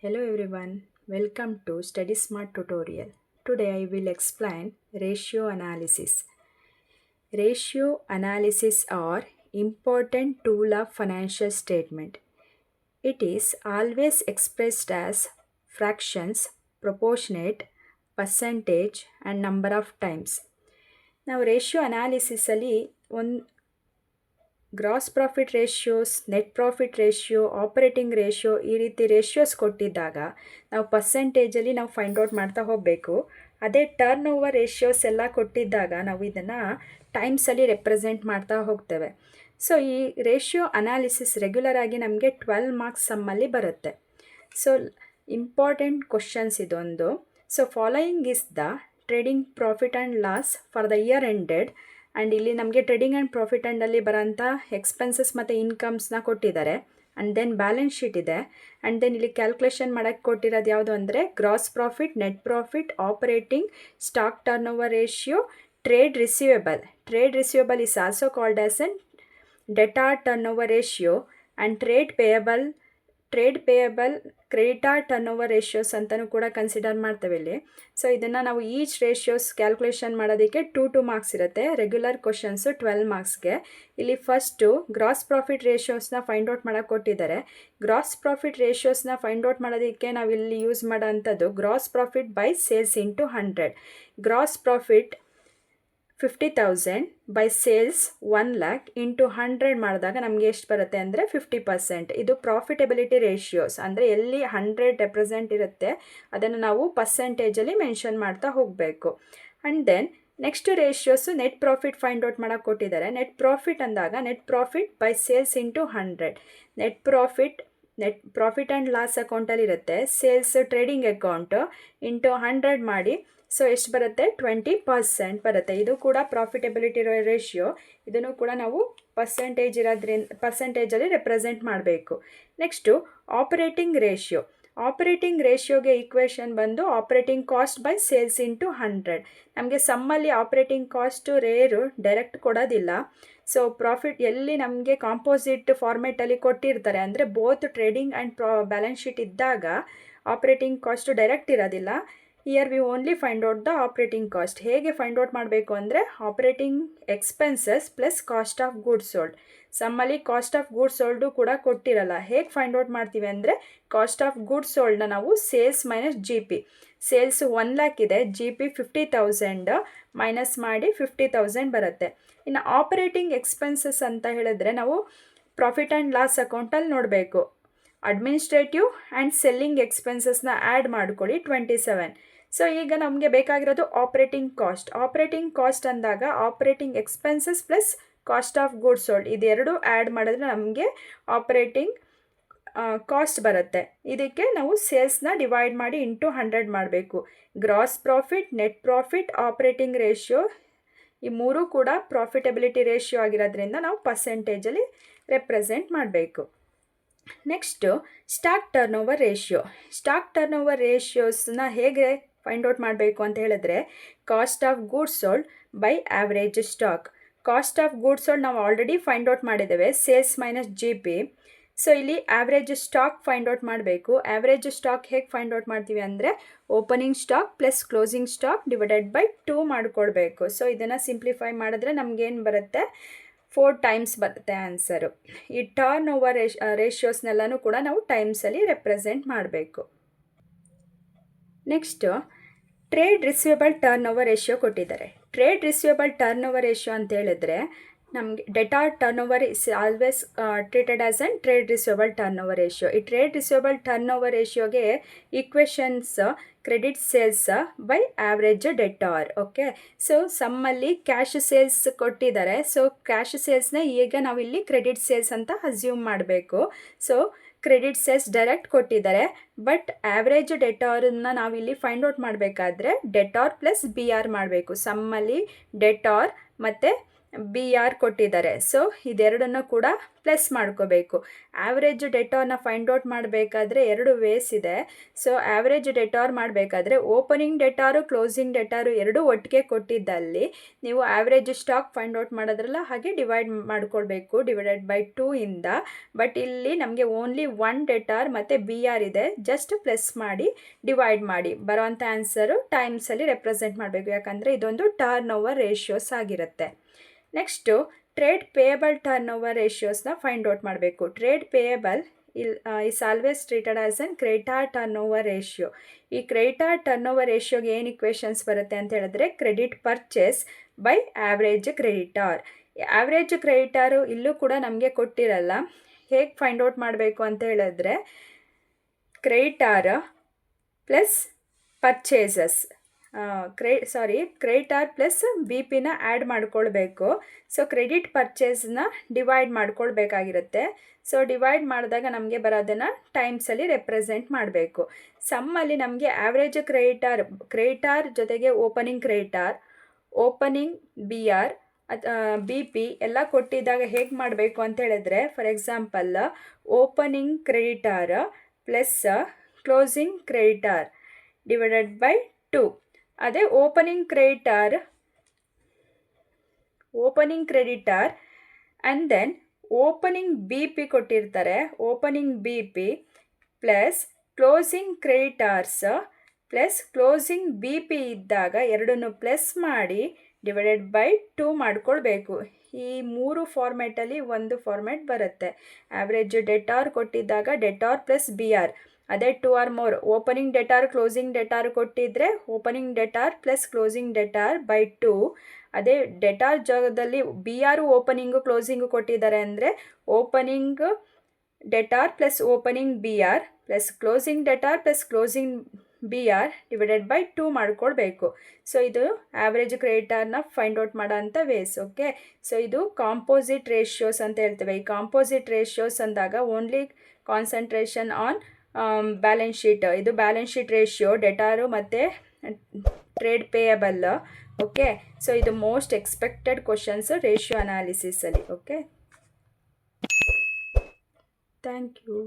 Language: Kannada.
Hello everyone, welcome to Study Smart tutorial. Today I will explain ratio analysis. Ratio analysis are important tool of financial statement. It is always expressed as fractions, proportionate, percentage and number of times. ನಾವು ರೇಷಿಯೋ ಅನಾಲಿಸಿಸಲ್ಲಿ gross profit ratios, net profit ratio, operating ratio ಈ ರೀತಿ ರೇಷಿಯೋಸ್ ಕೊಟ್ಟಿದ್ದಾಗ ನಾವು ಪರ್ಸೆಂಟೇಜಲ್ಲಿ ನಾವು ಫೈಂಡ್ ಔಟ್ ಮಾಡ್ತಾ ಹೋಗಬೇಕು. ಅದೇ ಟರ್ನ್ ಓವರ್ ರೇಷಿಯೋಸ್ ಎಲ್ಲ ಕೊಟ್ಟಿದ್ದಾಗ ನಾವು ಇದನ್ನು ಟೈಮ್ಸಲ್ಲಿ ರೆಪ್ರೆಸೆಂಟ್ ಮಾಡ್ತಾ ಹೋಗ್ತೇವೆ. ಸೊ ಈ ರೇಷಿಯೋ ಅನಾಲಿಸಿಸ್ ರೆಗ್ಯುಲರ್ ಆಗಿ ನಮಗೆ 12 ಮಾರ್ಕ್ಸ್ ಸಮ್ಮಲ್ಲಿ ಬರುತ್ತೆ. ಸೊ ಇಂಪಾರ್ಟೆಂಟ್ ಕ್ವಶನ್ಸ್ ಇದೊಂದು. So following is the trading profit and loss for the year ended. And ಇಲ್ಲಿ ನಮಗೆ ಟ್ರೇಡಿಂಗ್ ಆ್ಯಂಡ್ ಪ್ರಾಫಿಟ್ ಆ್ಯಂಡಲ್ಲಿ ಬರೋಂಥ ಎಕ್ಸ್ಪೆನ್ಸಸ್ ಮತ್ತು ಇನ್ಕಮ್ಸ್ನ ಕೊಟ್ಟಿದ್ದಾರೆ. ಆ್ಯಂಡ್ ದೆನ್ ಬ್ಯಾಲೆನ್ಸ್ ಶೀಟ್ ಇದೆ. ಆ್ಯಂಡ್ ದೆನ್ ಇಲ್ಲಿ ಕ್ಯಾಲ್ಕುಲೇಷನ್ ಮಾಡೋಕ್ಕೆ ಕೊಟ್ಟಿರೋದು ಯಾವುದು ಅಂದರೆ gross profit, net profit, operating, stock turnover ratio, trade receivable. Trade receivable is also called as an debtor turnover ratio and trade payable creditor turnover ratios ಅಂತಲೂ ಕೂಡ ಕನ್ಸಿಡರ್ ಮಾಡ್ತೇವೆ ಇಲ್ಲಿ. ಸೊ ಇದನ್ನು ನಾವು ಈಚ್ ರೇಷಿಯೋಸ್ ಕ್ಯಾಲ್ಕುಲೇಷನ್ ಮಾಡೋದಕ್ಕೆ 2 ಮಾರ್ಕ್ಸ್ ಇರುತ್ತೆ. ರೆಗ್ಯುಲರ್ ಕ್ವಶನ್ಸು 12 ಮಾರ್ಕ್ಸ್ಗೆ. ಇಲ್ಲಿ ಫಸ್ಟು ಗ್ರಾಸ್ ಪ್ರಾಫಿಟ್ ರೇಷಿಯೋಸ್ನ ಫೈಂಡ್ ಔಟ್ ಮಾಡೋಕ್ಕೆ ಕೊಟ್ಟಿದ್ದಾರೆ. ಗ್ರಾಸ್ ಪ್ರಾಫಿಟ್ ರೇಷಿಯೋಸ್ನ ಫೈಂಡ್ ಔಟ್ ಮಾಡೋದಕ್ಕೆ ನಾವು ಇಲ್ಲಿ ಯೂಸ್ ಮಾಡೋಂಥದ್ದು gross profit by sales into 100. Gross profit 50,000 by sales 1 lakh into 100 ಮಾಡಿದಾಗ ನಮಗೆ ಎಷ್ಟು ಬರುತ್ತೆ ಅಂದರೆ 50%. ಇದು ಪ್ರಾಫಿಟಬಿಲಿಟಿ ರೇಷಿಯೋಸ್, ಅಂದರೆ ಎಲ್ಲಿ 100 ರೆಪ್ರೆಸೆಂಟ್ ಇರುತ್ತೆ ಅದನ್ನು ನಾವು ಪರ್ಸೆಂಟೇಜಲ್ಲಿ ಮೆನ್ಷನ್ ಮಾಡ್ತಾ ಹೋಗಬೇಕು. And then next ratios net profit find out ಮಾಡೋಕ್ಕೆ ಕೊಟ್ಟಿದ್ದಾರೆ. ನೆಟ್ ಪ್ರಾಫಿಟ್ ಅಂದಾಗ net profit by sales into 100. Net profit and loss ಅಕೌಂಟಲ್ಲಿ ಇರುತ್ತೆ. ಸೇಲ್ಸ್ ಟ್ರೇಡಿಂಗ್ ಅಕೌಂಟು ಇಂಟು 100 ಮಾಡಿ. ಸೊ ಎಷ್ಟು ಬರುತ್ತೆ? 20% ಬರುತ್ತೆ. ಇದು ಕೂಡ ಪ್ರಾಫಿಟಬಿಲಿಟಿ ರೇಷಿಯೋ. ಇದನ್ನು ಕೂಡ ನಾವು ಪರ್ಸೆಂಟೇಜಲ್ಲಿ ರೆಪ್ರೆಸೆಂಟ್ ಮಾಡಬೇಕು. Next operating ratio. ಆಪರೇಟಿಂಗ್ ರೇಷಿಯೋಗೆ ಈಕ್ವೇಷನ್ ಬಂದು operating cost by sales into 100. ನಮಗೆ ಸಮ್ಮಲ್ಲಿ ಆಪರೇಟಿಂಗ್ ಕಾಸ್ಟು ರೇರು ಡೈರೆಕ್ಟ್ ಕೊಡೋದಿಲ್ಲ. ಸೊ ಪ್ರಾಫಿಟ್ ಎಲ್ಲಿ ನಮಗೆ ಕಾಂಪೋಸಿಟ್ ಫಾರ್ಮೇಟಲ್ಲಿ ಕೊಟ್ಟಿರ್ತಾರೆ, ಅಂದರೆ both trading and balance sheet ಇದ್ದಾಗ ಆಪರೇಟಿಂಗ್ ಕಾಸ್ಟು ಡೈರೆಕ್ಟ್ ಇರೋದಿಲ್ಲ. Here we only find out the operating cost. ಹೇಗೆ ಫೈಂಡ್ ಔಟ್ ಮಾಡಬೇಕು ಅಂದರೆ operating expenses plus cost of goods sold. ಸಮ್ಮಲ್ಲಿ ಕಾಸ್ಟ್ ಆಫ್ ಗೂಡ್ಸ್ ಸೋಲ್ಡು ಕೂಡ ಕೊಟ್ಟಿರಲ್ಲ. ಹೇಗೆ ಫೈಂಡ್ ಔಟ್ ಮಾಡ್ತೀವಿ ಅಂದರೆ ಕಾಸ್ಟ್ ಆಫ್ ಗೂಡ್ಸ್ ಸೋಲ್ಡ್ನ ನಾವು sales minus GP. Sales 1 lakh ಇದೆ, GP 50,000 ಮೈನಸ್ ಮಾಡಿ 50,000 ಬರುತ್ತೆ. ಇನ್ನು ಆಪರೇಟಿಂಗ್ ಎಕ್ಸ್ಪೆನ್ಸಸ್ ಅಂತ ಹೇಳಿದ್ರೆ ನಾವು ಪ್ರಾಫಿಟ್ ಆ್ಯಂಡ್ ಲಾಸ್ ಅಕೌಂಟಲ್ಲಿ ನೋಡಬೇಕು. ಅಡ್ಮಿನಿಸ್ಟ್ರೇಟಿವ್ ಆ್ಯಂಡ್ ಸೆಲ್ಲಿಂಗ್ ಎಕ್ಸ್ಪೆನ್ಸಸ್ನ ಆ್ಯಡ್ ಮಾಡ್ಕೊಳ್ಳಿ 27. ಸೊ ಈಗ ನಮಗೆ ಬೇಕಾಗಿರೋದು ಆಪರೇಟಿಂಗ್ ಕಾಸ್ಟ್. ಆಪರೇಟಿಂಗ್ ಕಾಸ್ಟ್ ಅಂದಾಗ operating expenses plus cost of goods sold ಇದೆರಡು ಆ್ಯಡ್ ಮಾಡಿದ್ರೆ ನಮಗೆ ಆಪರೇಟಿಂಗ್ ಕಾಸ್ಟ್ ಬರುತ್ತೆ. ಇದಕ್ಕೆ ನಾವು ಸೇಲ್ಸ್ನ ಡಿವೈಡ್ ಮಾಡಿ ಇಂಟು 100 ಮಾಡಬೇಕು. Gross profit, net profit, operating ratio ಈ ಮೂರೂ ಕೂಡ ಪ್ರಾಫಿಟಬಿಲಿಟಿ ರೇಷಿಯೋ ಆಗಿರೋದ್ರಿಂದ ನಾವು ಪರ್ಸೆಂಟೇಜಲ್ಲಿ ರೆಪ್ರೆಸೆಂಟ್ ಮಾಡಬೇಕು. Next stock turnover ratio. Stock turnover ರೇಷಿಯೋಸ್ನ ಹೇಗೆ ಫೈಂಡ್ ಔಟ್ ಮಾಡಬೇಕು ಅಂತ ಹೇಳಿದ್ರೆ cost of goods sold by average stock. Cost of goods sold ನಾವು ಆಲ್ರೆಡಿ ಫೈಂಡ್ ಔಟ್ ಮಾಡಿದ್ದೇವೆ, ಸೇಲ್ಸ್ ಮೈನಸ್ GP. ಸೊ ಇಲ್ಲಿ ಆವ್ರೇಜ್ ಸ್ಟಾಕ್ ಫೈಂಡ್ ಔಟ್ ಮಾಡಬೇಕು. ಆವ್ರೇಜ್ ಸ್ಟಾಕ್ ಹೇಗೆ ಫೈಂಡ್ ಔಟ್ ಮಾಡ್ತೀವಿ ಅಂದರೆ opening stock plus closing stock divided by 2 ಮಾಡಿಕೊಡ್ಬೇಕು. ಸೊ ಇದನ್ನು ಸಿಂಪ್ಲಿಫೈ ಮಾಡಿದ್ರೆ ನಮಗೇನು ಬರುತ್ತೆ? 4 ಟೈಮ್ಸ್ ಬರುತ್ತೆ ಆನ್ಸರು. ಈ ಟರ್ನ್ ಓವರ್ ರೇಷಿಯೋಸ್ನೆಲ್ಲನೂ ಕೂಡ ನಾವು ಟೈಮ್ಸಲ್ಲಿ ರೆಪ್ರೆಸೆಂಟ್ ಮಾಡಬೇಕು. Next trade receivable turnover ratio ಕೊಟ್ಟಿದ್ದಾರೆ. Trade receivable turnover ratio ಅಂತ ಹೇಳಿದ್ರೆ ನಮಗೆ debtor turnover is always treated as an trade receivable turnover ratio. ಈ ಟ್ರೇಡ್ ರಿಸೀವೇಬಲ್ ಟರ್ನ್ ಓವರ್ ರೇಷಿಯೋಗೆ equations credit sales by average debtor. Okay, so ಸಮ್ಮಲ್ಲಿ ಕ್ಯಾಶ್ ಸೇಲ್ಸ್ ಕೊಟ್ಟಿದ್ದಾರೆ. ಸೊ ಕ್ಯಾಶ್ ಸೇಲ್ಸ್ನ ಈಗ ನಾವಿಲ್ಲಿ ಕ್ರೆಡಿಟ್ ಸೇಲ್ಸ್ ಅಂತ ಅಸ್ಯೂಮ್ ಮಾಡಬೇಕು. ಸೊ ಕ್ರೆಡಿಟ್ ಸೇಲ್ಸ್ ಡೈರೆಕ್ಟ್ ಕೊಟ್ಟಿದ್ದಾರೆ, ಬಟ್ ಆವ್ರೇಜ್ ಡೆಟಾರನ್ನ ನಾವಿಲ್ಲಿ ಫೈಂಡ್ ಔಟ್ ಮಾಡಬೇಕಾದ್ರೆ ಡೆಟಾರ್ ಪ್ಲಸ್ BR ಮಾಡಬೇಕು. ಸಮ್ಮಲ್ಲಿ ಡೆಟಾರ್ ಮತ್ತು ಬಿ ಆರ್ ಕೊಟ್ಟಿದ್ದಾರೆ. ಸೊ ಇದೆರಡನ್ನು ಕೂಡ ಪ್ಲಸ್ ಮಾಡ್ಕೋಬೇಕು. ಆ್ಯಾವ್ರೇಜ್ ಡೆಟಾರ್ನ ಫೈಂಡ್ ಔಟ್ ಮಾಡಬೇಕಾದ್ರೆ 2 ವೇಸ್ ಇದೆ. ಸೊ ಆ್ಯಾವ್ರೇಜ್ ಡೆಟಾರ್ ಮಾಡಬೇಕಾದ್ರೆ ಓಪನಿಂಗ್ ಡೆಟಾರು ಕ್ಲೋಸಿಂಗ್ ಡೆಟಾರು ಎರಡೂ ಒಟ್ಟಿಗೆ ಕೊಟ್ಟಿದ್ದಲ್ಲಿ ನೀವು ಆ್ಯಾವ್ರೇಜ್ ಸ್ಟಾಕ್ ಫೈಂಡ್ ಔಟ್ ಮಾಡೋದ್ರಲ್ಲ ಹಾಗೆ ಡಿವೈಡ್ ಮಾಡ್ಕೊಳ್ಬೇಕು ಡಿವೈಡೆಡ್ ಬೈ 2 ಇಂದ. ಬಟ್ ಇಲ್ಲಿ ನಮಗೆ ಓನ್ಲಿ 1 ಡೆಟಾರ್ ಮತ್ತು ಬಿ ಆರ್ ಇದೆ. ಜಸ್ಟ್ ಪ್ಲಸ್ ಮಾಡಿ ಡಿವೈಡ್ ಮಾಡಿ ಬರೋವಂಥ ಆನ್ಸರು ಟೈಮ್ಸಲ್ಲಿ ರೆಪ್ರೆಸೆಂಟ್ ಮಾಡಬೇಕು, ಯಾಕಂದರೆ ಇದೊಂದು ಟರ್ನ್ ಓವರ್ ರೇಷಿಯೋಸ್ ಆಗಿರುತ್ತೆ. Next trade payable turnover ರೇಷಿಯೋಸ್ನ ಫೈಂಡ್ ಔಟ್ ಮಾಡಬೇಕು. Trade payable is always treated as an creditor turnover ratio. ಈ ಕ್ರೆಡಿಟಾರ್ ಟರ್ನ್ ಓವರ್ ರೇಷಿಯೋಗೆ ಏನು ಇಕ್ವೇಷನ್ಸ್ ಬರುತ್ತೆ ಅಂತ ಹೇಳಿದ್ರೆ credit purchase by average creditor. Average creditor ಇಲ್ಲೂ ಕೂಡ ನಮಗೆ ಕೊಟ್ಟಿರಲ್ಲ. ಹೇಗೆ ಫೈಂಡ್ ಔಟ್ ಮಾಡಬೇಕು ಅಂತ ಹೇಳಿದ್ರೆ creditor plus purchases creditor plus B ಪಿನ ಆ್ಯಡ್ ಮಾಡ್ಕೊಳ್ಬೇಕು. ಸೊ ಕ್ರೆಡಿಟ್ ಪರ್ಚೇಸ್ನ ಡಿವೈಡ್ ಮಾಡ್ಕೊಳ್ಬೇಕಾಗಿರುತ್ತೆ. ಸೊ ಡಿವೈಡ್ ಮಾಡಿದಾಗ ನಮಗೆ ಬರೋದನ್ನು ಟೈಮ್ಸಲ್ಲಿ ರೆಪ್ರೆಸೆಂಟ್ ಮಾಡಬೇಕು. ಸಮ್ಮಲ್ಲಿ ನಮಗೆ ಆ್ಯಾವ್ರೇಜ್ ಕ್ರೆಡಿಟಾರ್ ಜೊತೆಗೆ opening creditor, opening B R, B P ಎಲ್ಲ ಕೊಟ್ಟಿದ್ದಾಗ ಹೇಗೆ ಮಾಡಬೇಕು ಅಂತ ಹೇಳಿದ್ರೆ for example opening creditor plus closing creditor divided by 2. ಅದೇ opening creditor and then opening B P ಕೊಟ್ಟಿರ್ತಾರೆ, opening B P plus closing creditors plus closing B P ಇದ್ದಾಗ ಎರಡನ್ನು ಪ್ಲಸ್ ಮಾಡಿ ಡಿವೈಡೆಡ್ ಬೈ 2 ಮಾಡ್ಕೊಳ್ಬೇಕು. ಈ 3 ಫಾರ್ಮ್ಯಾಟಲ್ಲಿ ಒಂದು ಫಾರ್ಮ್ಯಾಟ್ ಬರುತ್ತೆ. ಆ್ಯಾವ್ರೇಜ್ ಡೆಟಾರ್ ಕೊಟ್ಟಿದ್ದಾಗ ಡೆಟಾರ್ ಪ್ಲಸ್ ಬಿ ಆರ್, ಅದೇ 2 or more. Opening debtor closing debtor ಕೊಟ್ಟಿದ್ದರೆ opening debtor plus closing debtor by 2. ಅದೇ ಡೆಟಾರ್ ಜಾಗದಲ್ಲಿ ಬಿ ಆರು ಓಪನಿಂಗು ಕ್ಲೋಸಿಂಗು ಕೊಟ್ಟಿದ್ದಾರೆ ಅಂದರೆ opening debtor plus opening B R plus closing debtor plus closing B R divided by 2 ಮಾಡ್ಕೊಳ್ಬೇಕು. ಸೊ ಇದು ಆ್ಯಾವ್ರೇಜ್ ಕ್ರೆಡಿಟಾರ್ನ ಫೈಂಡ್ ಔಟ್ ಮಾಡೋ ಅಂಥ ವೇಸ್. ಓಕೆ, ಸೊ ಇದು ಕಾಂಪೋಸಿಟ್ ರೇಷಿಯೋಸ್ ಅಂತ ಹೇಳ್ತೇವೆ. ಈ ಕಾಂಪೋಸಿಟ್ ರೇಷಿಯೋಸ್ ಅಂದಾಗ only concentration on balance sheet. ಇದು ಬ್ಯಾಲೆನ್ಸ್ ಶೀಟ್ ರೇಷಿಯೋ ಡೆಟಾರು ಮತ್ತು ಟ್ರೇಡ್ ಪೇಯಬಲ್. ಓಕೆ, ಸೊ ಇದು ಮೋಸ್ಟ್ ಎಕ್ಸ್ಪೆಕ್ಟೆಡ್ ಕ್ವಶನ್ಸ್ ರೇಷಿಯೋ ಅನಾಲಿಸಿಸಲ್ಲಿ. Okay, thank you.